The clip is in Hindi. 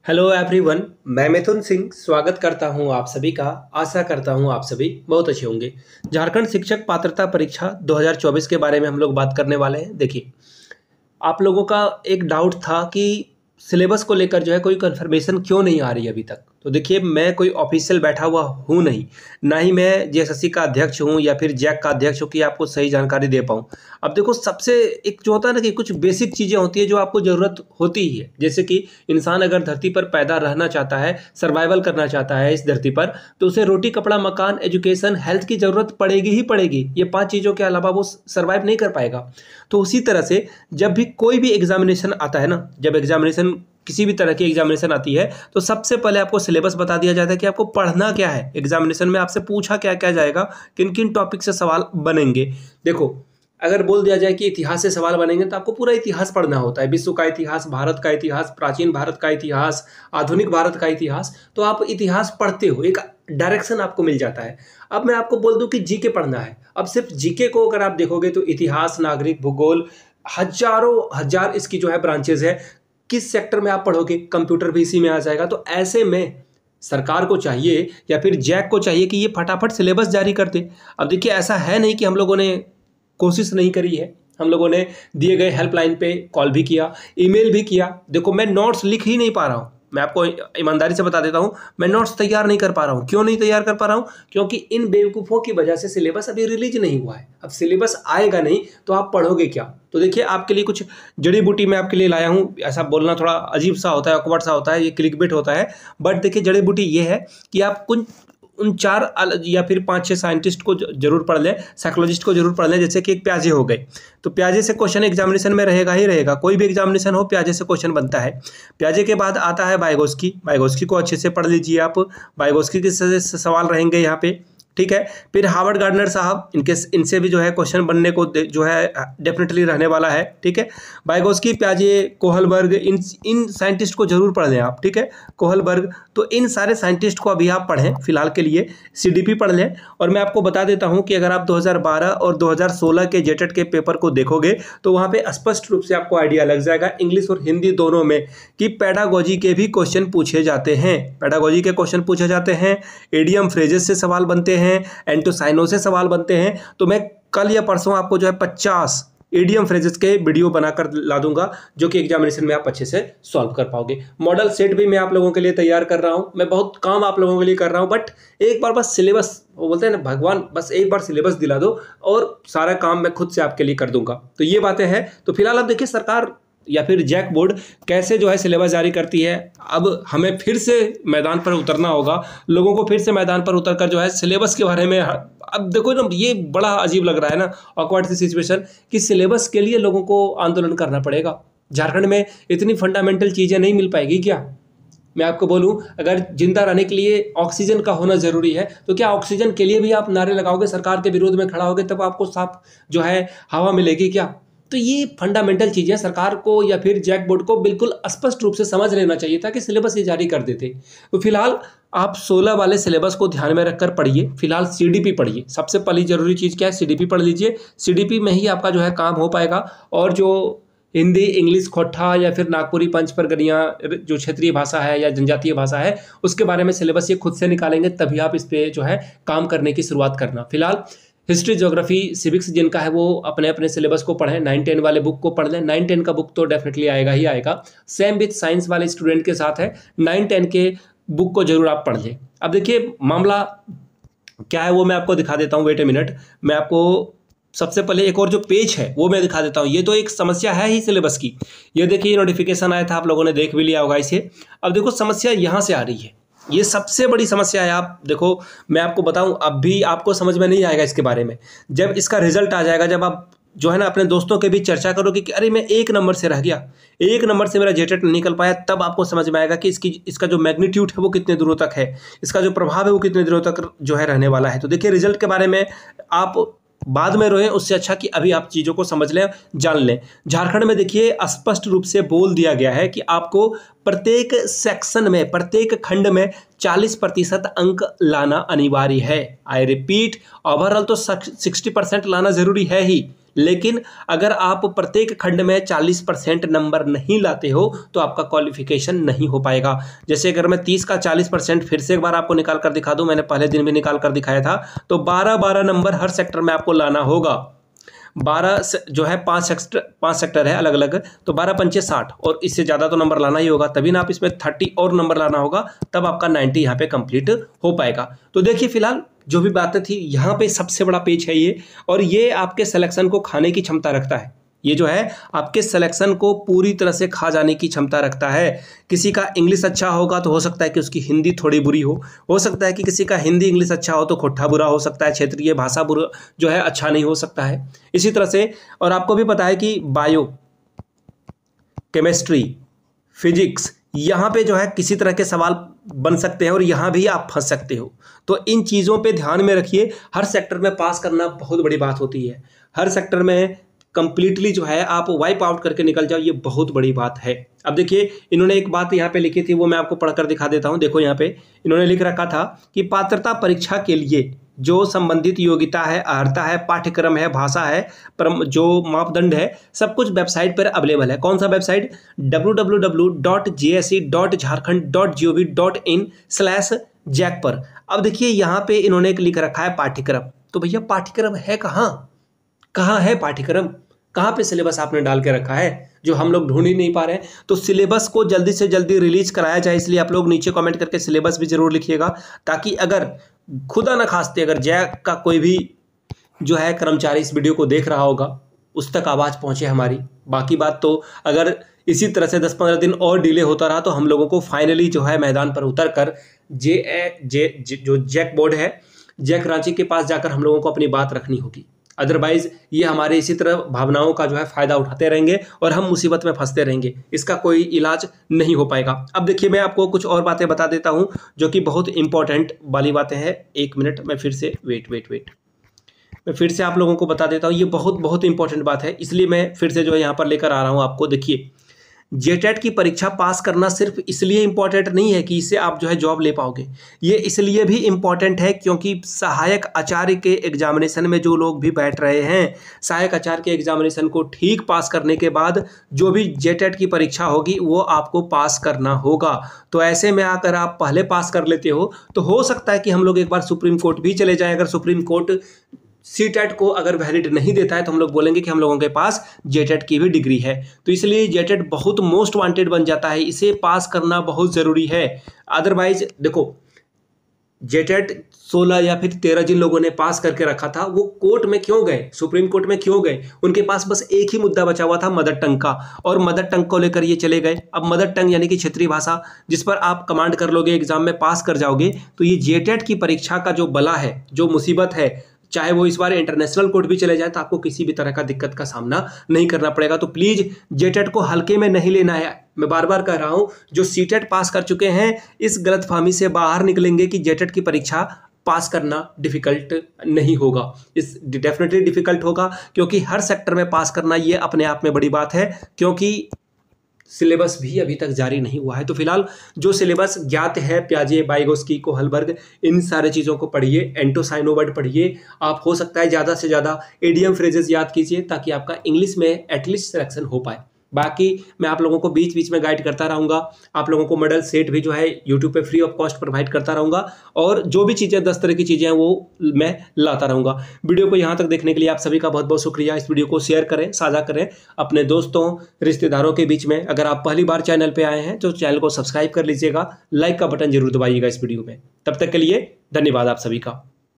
Hello everyone. मैं मिथुन सिंह स्वागत करता हूं आप सभी का। आशा करता हूं आप सभी बहुत अच्छे होंगे। झारखंड शिक्षक पात्रता परीक्षा 2024 के बारे में हम लोग बात करने वाले हैं। देखिए, आप लोगों का एक डाउट था कि सिलेबस को लेकर जो है कोई कंफर्मेशन क्यों नहीं आ रही अभी तक। तो देखिए, मैं कोई ऑफिशियल बैठा हुआ हूँ नहीं, ना ही मैं जेएसएससी का अध्यक्ष हूँ या फिर जैक का अध्यक्ष हूँ कि आपको सही जानकारी दे पाऊँ। अब देखो, सबसे एक जो होता है ना कि कुछ बेसिक चीज़ें होती है जो आपको ज़रूरत होती ही है। जैसे कि इंसान अगर धरती पर पैदा रहना चाहता है, सर्वाइवल करना चाहता है इस धरती पर, तो उसे रोटी, कपड़ा, मकान, एजुकेशन, हेल्थ की ज़रूरत पड़ेगी ही पड़ेगी। ये 5 चीज़ों के अलावा वो सर्वाइव नहीं कर पाएगा। तो उसी तरह से जब भी कोई भी एग्जामिनेशन आता है ना, जब एग्जामिनेशन किसी भी तरह की एग्जामिनेशन आती है, तो सबसे पहले आपको सिलेबस बता दिया जाता है कि आपको पढ़ना क्या है। एग्जामिनेशन में आपसे पूछा क्या क्या जाएगा, किन किन टॉपिक से सवाल बनेंगे। देखो, अगर बोल दिया जाए कि इतिहास से सवाल बनेंगे तो आपको पूरा इतिहास पढ़ना होता है। विश्व का इतिहास, भारत का इतिहास, प्राचीन भारत का इतिहास, आधुनिक भारत का इतिहास। तो आप इतिहास पढ़ते हो, एक डायरेक्शन आपको मिल जाता है। अब मैं आपको बोल दूं कि जीके पढ़ना है। अब सिर्फ जीके को अगर आप देखोगे तो इतिहास, नागरिक, भूगोल, हजारों हजार इसकी जो है ब्रांचेज है। किस सेक्टर में आप पढ़ोगे, कंप्यूटर भी इसी में आ जाएगा। तो ऐसे में सरकार को चाहिए या फिर जैक को चाहिए कि ये फटाफट सिलेबस जारी कर दे। अब देखिए, ऐसा है नहीं कि हम लोगों ने कोशिश नहीं करी है। हम लोगों ने दिए गए हेल्पलाइन पे कॉल भी किया, ईमेल भी किया। देखो, मैं नोट्स लिख ही नहीं पा रहा हूँ। मैं आपको ईमानदारी से बता देता हूँ, मैं नोट्स तैयार नहीं कर पा रहा हूँ। क्यों नहीं तैयार कर पा रहा हूँ? क्योंकि इन बेवकूफ़ों की वजह से सिलेबस अभी रिलीज नहीं हुआ है। अब सिलेबस आएगा नहीं तो आप पढ़ोगे क्या? तो देखिए, आपके लिए कुछ जड़ी बूटी मैं आपके लिए लाया हूँ। ऐसा बोलना थोड़ा अजीब सा होता है, ऑकवर्ड सा होता है, ये क्लिकबेट होता है। बट देखिए, जड़ी बूटी ये है कि आप कुछ उन 4 या फिर 5-6 साइंटिस्ट को जरूर पढ़ लें, साइकोलॉजिस्ट को जरूर पढ़ लें। जैसे कि एक प्याजे हो गए, तो प्याजे से क्वेश्चन एग्जामिनेशन में रहेगा ही रहेगा। कोई भी एग्जामिनेशन हो, प्याजे से क्वेश्चन बनता है। प्याजे के बाद आता है वाइगोस्की को अच्छे से पढ़ लीजिए आप। वाइगोस्की के सवाल रहेंगे यहाँ पे, ठीक है। फिर हार्वर्ड गार्डनर साहब, इनसे भी जो है क्वेश्चन बनने को जो है डेफिनेटली रहने वाला है, ठीक है। वाइगोस्की, प्याजे, कोहलबर्ग, इन साइंटिस्ट को जरूर पढ़ लें आप, ठीक है। कोहलबर्ग, तो इन सारे साइंटिस्ट को अभी आप पढ़ें फिलहाल के लिए। सीडीपी पढ़ लें। और मैं आपको बता देता हूं कि अगर आप 2012 और 2016 के जेटेट के पेपर को देखोगे तो वहां पे स्पष्ट रूप से आपको आइडिया लग जाएगा, इंग्लिश और हिंदी दोनों में, कि पेडागोजी के भी क्वेश्चन पूछे जाते हैं। पेडागोजी के क्वेश्चन पूछे जाते हैं, एडियम फ्रेजेस से सवाल बनते हैं, एंटोसाइनो से सवाल बनते हैं। तो मैं कल या परसों आपको जो है 50 एडीएम फ्रेजेस के वीडियो बनाकर ला दूंगा, जो कि एग्जामिनेशन में आप अच्छे से सॉल्व कर पाओगे। मॉडल सेट भी मैं आप लोगों के लिए तैयार कर रहा हूं। मैं बहुत काम आप लोगों के लिए कर रहा हूं, बट एक बार बस सिलेबस, वो बोलते हैं ना भगवान, बस एक बार सिलेबस दिला दो और सारा काम मैं खुद से आपके लिए कर दूंगा। तो ये बातें हैं। तो फिलहाल अब देखिए, सरकार या फिर जैक बोर्ड कैसे जो है सिलेबस जारी करती है। अब हमें फिर से मैदान पर उतरना होगा, लोगों को फिर से मैदान पर उतरकर जो है सिलेबस के बारे में। अब देखो ना, ये बड़ा अजीब लग रहा है ना, ऑकवर्ड सी सिचुएशन, कि सिलेबस के लिए लोगों को आंदोलन करना पड़ेगा। झारखंड में इतनी फंडामेंटल चीज़ें नहीं मिल पाएगी क्या? मैं आपको बोलूं, अगर जिंदा रहने के लिए ऑक्सीजन का होना जरूरी है, तो क्या ऑक्सीजन के लिए भी आप नारे लगाओगे, सरकार के विरोध में खड़ा होगे, तब आपको साफ जो है हवा मिलेगी क्या? तो ये फंडामेंटल चीज़ें सरकार को या फिर जैक बोर्ड को बिल्कुल स्पष्ट रूप से समझ लेना चाहिए था कि सिलेबस ये जारी कर देते। तो फिलहाल आप 16 वाले सिलेबस को ध्यान में रखकर पढ़िए। फिलहाल सीडीपी पढ़िए। सबसे पहली जरूरी चीज़ क्या है? सीडीपी पढ़ लीजिए। सीडीपी में ही आपका जो है काम हो पाएगा। और जो हिंदी, इंग्लिश, खोट्ठा या फिर नागपुरी, पंच परगनिया जो क्षेत्रीय भाषा है या जनजातीय भाषा है, उसके बारे में सिलेबस ये खुद से निकालेंगे, तभी आप इस पर जो है काम करने की शुरुआत करना। फिलहाल हिस्ट्री, ज्योग्राफी, सिविक्स जिनका है वो अपने अपने सिलेबस को पढ़ें। 9-10 वाले बुक को पढ़ लें। 9-10 का बुक तो डेफिनेटली आएगा ही आएगा। सेम विथ साइंस वाले स्टूडेंट के साथ है, 9-10 के बुक को जरूर आप पढ़ लें। अब देखिए, मामला क्या है वो मैं आपको दिखा देता हूँ। वेट ए मिनट, मैं आपको सबसे पहले एक और जो पेज है वो मैं दिखा देता हूँ। ये तो एक समस्या है ही सिलेबस की। ये देखिए, नोटिफिकेशन आया था, आप लोगों ने देख भी लिया होगा इसे। अब देखो, समस्या यहाँ से आ रही है। ये सबसे बड़ी समस्या है। आप देखो, मैं आपको बताऊं, अब भी आपको समझ में नहीं आएगा इसके बारे में। जब इसका रिजल्ट आ जाएगा, जब आप जो है ना अपने दोस्तों के बीच चर्चा करोगे कि अरे मैं 1 नंबर से रह गया, 1 नंबर से मेरा जेटेट नहीं निकल पाया, तब आपको समझ में आएगा कि इसका जो मैग्नीट्यूड है वो कितने दूरों तक है, इसका जो प्रभाव है वो कितने दिनों तक जो है रहने वाला है। तो देखिए, रिजल्ट के बारे में आप बाद में रोएं, उससे अच्छा कि अभी आप चीज़ों को समझ लें, जान लें। झारखंड में देखिए, स्पष्ट रूप से बोल दिया गया है कि आपको प्रत्येक सेक्शन में, प्रत्येक खंड में 40% अंक लाना अनिवार्य है। आई रिपीट, ओवरऑल तो 60% लाना जरूरी है ही, लेकिन अगर आप प्रत्येक खंड में 40% नंबर नहीं लाते हो तो आपका क्वालिफिकेशन नहीं हो पाएगा। जैसे अगर मैं 30 का 40% फिर से एक बार आपको निकाल कर दिखा दूं, मैंने पहले दिन भी निकाल कर दिखाया था, तो 12 नंबर हर सेक्टर में आपको लाना होगा। 12 जो है 5 सेक्टर है अलग अलग, तो 12 पंचे 60 और इससे ज़्यादा तो नंबर लाना ही होगा, तभी ना आप इसमें 30 और नंबर लाना होगा, तब आपका 90 यहाँ पे कंप्लीट हो पाएगा। तो देखिए फिलहाल जो भी बातें थी यहाँ पे सबसे बड़ा पेज है ये, और ये आपके सिलेक्शन को खाने की क्षमता रखता है। ये जो है आपके सिलेक्शन को पूरी तरह से खा जाने की क्षमता रखता है। किसी का इंग्लिश अच्छा होगा तो हो सकता है कि उसकी हिंदी थोड़ी बुरी हो सकता है कि किसी का हिंदी इंग्लिश अच्छा हो तो खोट्ठा बुरा हो सकता है, क्षेत्रीय भाषा बुरा जो है अच्छा नहीं हो सकता है। इसी तरह से, और आपको भी पता है कि बायो, केमिस्ट्री, फिजिक्स, यहाँ पे जो है किसी तरह के सवाल बन सकते हैं और यहाँ भी आप फंस सकते हो। तो इन चीज़ों पे ध्यान में रखिए। हर सेक्टर में पास करना बहुत बड़ी बात होती है। हर सेक्टर में कंप्लीटली जो है आप वाइप आउट करके निकल जाओ, ये बहुत बड़ी बात है। अब देखिए इन्होंने एक बात यहाँ पे लिखी थी, वो मैं आपको पढ़कर दिखा देता हूँ। देखो यहाँ पे इन्होंने लिख रखा था कि पात्रता परीक्षा के लिए जो संबंधित योग्यता है, अर्हता है, पाठ्यक्रम है, भाषा है, जो मापदंड है, सब कुछ वेबसाइट पर अवेलेबल है। कौन सा वेबसाइट? www.jse.jharkhand.gov.in/जैक पर। अब देखिए यहाँ पे इन्होंने एक लिख रखा है पाठ्यक्रम। तो भैया पाठ्यक्रम है कहाँ है पाठ्यक्रम? कहाँ पे सिलेबस आपने डाल के रखा है जो हम लोग ढूंढ ही नहीं पा रहे हैं? तो सिलेबस को जल्दी से जल्दी रिलीज कराया जाए, इसलिए आप लोग नीचे कमेंट करके सिलेबस भी जरूर लिखिएगा, ताकि अगर खुदा न खास्ते अगर जैक का कोई भी जो है कर्मचारी इस वीडियो को देख रहा होगा, उस तक आवाज़ पहुंचे हमारी। बाकी बात तो अगर इसी तरह से 10-15 दिन और डिले होता रहा तो हम लोगों को फाइनली जो है मैदान पर उतर कर जो जैक बोर्ड है, जैक रांची के पास जाकर हम लोगों को अपनी बात रखनी होगी। अदरवाइज ये हमारे इसी तरह भावनाओं का जो है फायदा उठाते रहेंगे और हम मुसीबत में फंसते रहेंगे। इसका कोई इलाज नहीं हो पाएगा। अब देखिए मैं आपको कुछ और बातें बता देता हूं जो कि बहुत इंपॉर्टेंट वाली बातें हैं। एक मिनट, मैं फिर से मैं फिर से आप लोगों को बता देता हूं। ये बहुत इंपॉर्टेंट बात है, इसलिए मैं फिर से जो है यहाँ पर लेकर आ रहा हूँ आपको। देखिए जेटेट की परीक्षा पास करना सिर्फ इसलिए इम्पॉर्टेंट नहीं है कि इससे आप जो है जॉब ले पाओगे, ये इसलिए भी इम्पॉर्टेंट है क्योंकि सहायक आचार्य के एग्जामिनेशन में जो लोग भी बैठ रहे हैं, सहायक आचार्य के एग्जामिनेशन को ठीक पास करने के बाद जो भी जेटेट की परीक्षा होगी वो आपको पास करना होगा। तो ऐसे में अगर आप पहले पास कर लेते हो तो हो सकता है कि हम लोग एक बार सुप्रीम कोर्ट भी चले जाएं। अगर सुप्रीम कोर्ट सीटेट को अगर वैलिड नहीं देता है तो हम लोग बोलेंगे कि हम लोगों के पास जेटेट की भी डिग्री है। तो इसलिए जेटेट बहुत मोस्ट वांटेड बन जाता है, इसे पास करना बहुत ज़रूरी है। अदरवाइज देखो जेटेट 16 या फिर 13 जिन लोगों ने पास करके रखा था वो कोर्ट में क्यों गए, सुप्रीम कोर्ट में क्यों गए? उनके पास बस एक ही मुद्दा बचा हुआ था, मदर टंग का, और मदर टंग को लेकर ये चले गए। अब मदर टंग यानी कि क्षेत्रीय भाषा जिस पर आप कमांड कर लोगे, एग्जाम में पास कर जाओगे, तो ये जेटेट की परीक्षा का जो बला है, जो मुसीबत है, चाहे वो इस बार इंटरनेशनल कोर्ट भी चले जाए तो आपको किसी भी तरह का दिक्कत का सामना नहीं करना पड़ेगा। तो प्लीज जेटेट को हल्के में नहीं लेना है। मैं बार बार कह रहा हूं, जो सीटेट पास कर चुके हैं इस गलतफहमी से बाहर निकलेंगे कि जेटेट की परीक्षा पास करना डिफिकल्ट नहीं होगा। इस डेफिनेटली डिफिकल्ट होगा, क्योंकि हर सेक्टर में पास करना ये अपने आप में बड़ी बात है, क्योंकि सिलेबस भी अभी तक जारी नहीं हुआ है। तो फिलहाल जो सिलेबस ज्ञात है, प्याजे, वाइगोस्की, कोहलबर्ग, इन सारे चीज़ों को पढ़िए, एंटोसाइनो वर्ड पढ़िए। आप हो सकता है ज़्यादा से ज़्यादा एडीएम फ्रेजेस याद कीजिए ताकि आपका इंग्लिश में एटलीस्ट सिलेक्शन हो पाए। बाकी मैं आप लोगों को बीच बीच में गाइड करता रहूँगा। आप लोगों को मेडल सेट भी जो है यूट्यूब पे फ्री ऑफ कॉस्ट प्रोवाइड करता रहूँगा, और जो भी चीज़ें 10 तरह की चीज़ें हैं वो मैं लाता रहूँगा। वीडियो को यहाँ तक देखने के लिए आप सभी का बहुत बहुत शुक्रिया। इस वीडियो को शेयर करें, साझा करें अपने दोस्तों, रिश्तेदारों के बीच में। अगर आप पहली बार चैनल पर आए हैं तो चैनल को सब्सक्राइब कर लीजिएगा, लाइक का बटन जरूर दबाइएगा इस वीडियो में। तब तक के लिए धन्यवाद आप सभी का।